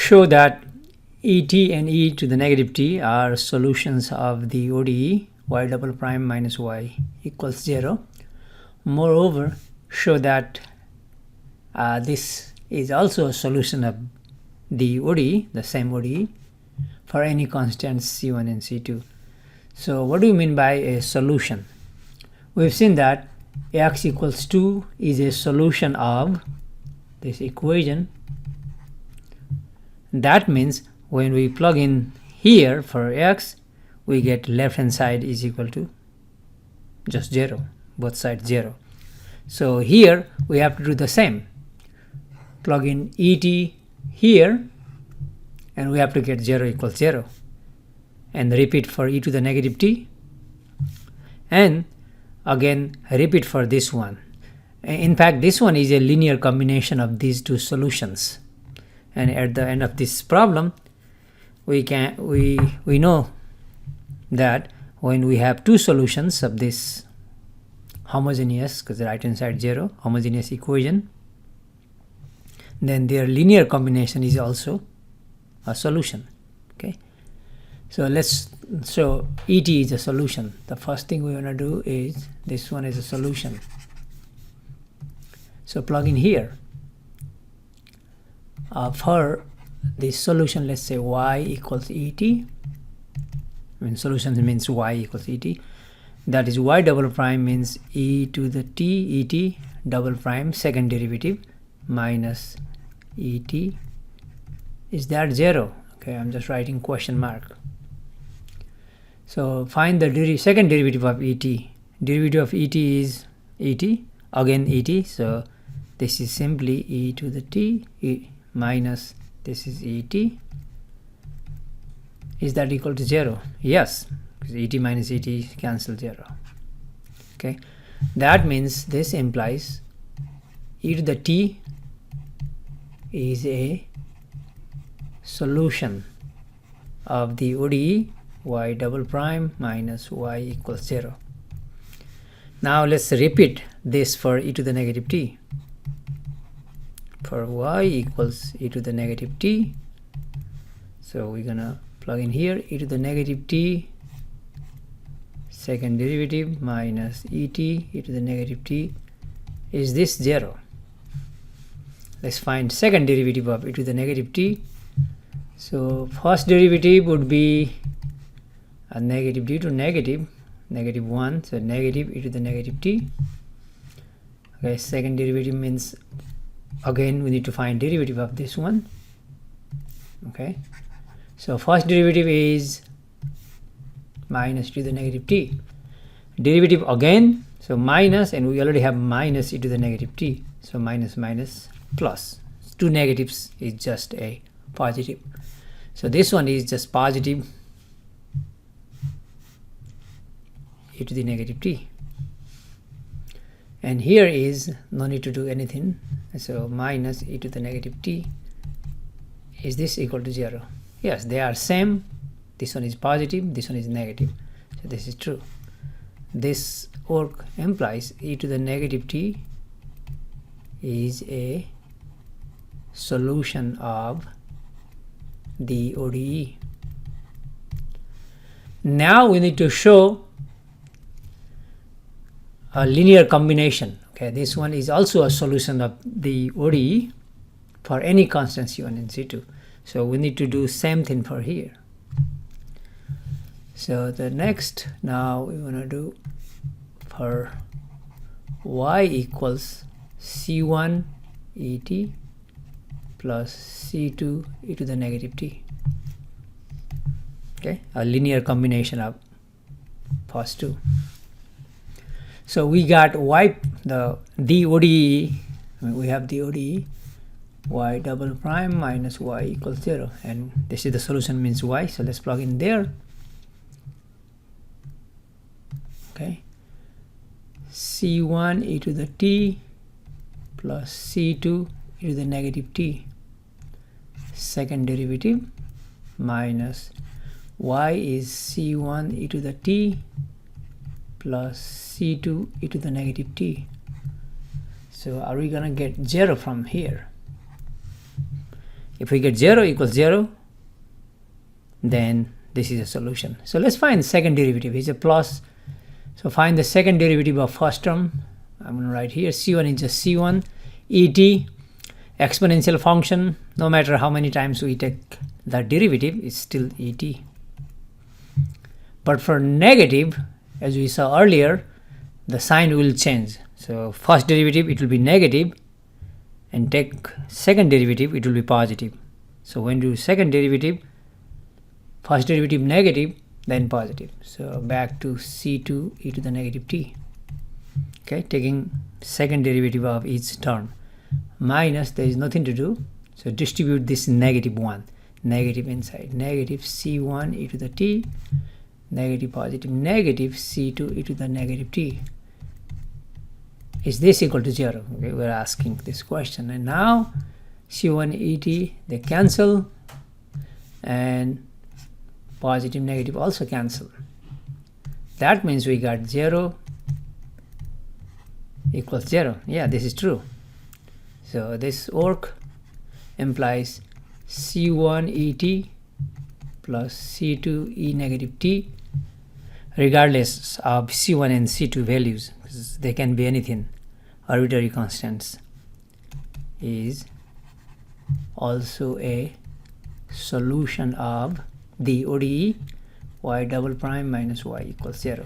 show that et and e to the negative t are solutions of the ODE y double prime minus y equals 0. Moreover, show that this is also a solution of the ODE, the same ODE, for any constants C1 and C2. So what do you mean by a solution? We've seen that x equals 2 is a solution of this equation. That means when we plug in here for x, we get left hand side is equal to just 0, both sides 0. So here we have to do the same. Plug in et here, and we have to get 0 equals 0. And repeat for e to the negative t. And again repeat for this one. In fact, this one is a linear combination of these two solutions. And at the end of this problem, we know that when we have two solutions of this homogeneous, because the right hand side 0, homogeneous equation, then their linear combination is also a solution. Okay, so et is a solution. The first thing we want to do is this one is a solution. So plug in here. For this solution, let's say y equals et. Solution means y equals et. That is y double prime means e to the t et double prime second derivative minus et. Is that 0? Okay, I'm just writing question mark. So find the second derivative of et. Derivative of et is et, again et. So this is simply e to the t minus this is et. Is that equal to 0? Yes, because et minus et cancel 0. Okay, that means this implies e to the t is a solution of the ODE y double prime minus y equals 0. Now let's repeat this for e to the negative t. For y equals e to the negative t, so we're gonna plug in here e to the negative t second derivative minus et e to the negative t. Is this 0? Let's find second derivative of e to the negative t. So first derivative would be a negative due to negative 1, so negative e to the negative t. Okay, second derivative means again we need to find derivative of this one. Okay, so first derivative is minus e to the negative t. Derivative again, so minus, and we already have minus e to the negative t, so minus minus plus. Two negatives is just a positive. So this one is just positive e to the negative t. And here is no need to do anything. So minus e to the negative t. Is this equal to 0? Yes, they are same. This one is positive, this one is negative. So this is true. This work implies e to the negative t is a solution of the ODE. Now we need to show a linear combination. Okay, this one is also a solution of the ODE for any constant C1 and C2. So we need to do same thing for here. So the next, now we want to do for y equals C1 et plus C2 e to the negative t. Okay, a linear combination of first two. So we got y, the ODE, we have the ODE y double prime minus y equals 0, and this is the solution means y, so let's plug in there. Okay, C1 e to the t plus C2 e to the negative t second derivative minus y is C1 e to the t plus C2 e to the negative t. So are we gonna get 0 from here? If we get 0 equals 0, then this is a solution. So let's find second derivative. It's a plus. So find the second derivative of first term. I'm going to write here c1 is just c1 et, exponential function. No matter how many times we take the derivative, it's still et. But for negative, as we saw earlier, the sign will change. So first derivative, it will be negative, and take second derivative, it will be positive. So when you do second derivative, first derivative negative, then positive. So back to c2 e to the negative t. Okay, taking second derivative of each term. Minus, there is nothing to do. So distribute this negative 1. Negative inside. Negative c1 e to the t. Negative positive. Negative c2 e to the negative t. Is this equal to 0? Okay, we're asking this question. And now c1 et, they cancel. And positive negative also cancel. That means we got 0 equals 0. Yeah, this is true. So this work implies c1 et plus c2 e negative t, regardless of c1 and c2 values, because they can be anything, arbitrary constants, is also a solution of the ODE y double prime minus y equals 0.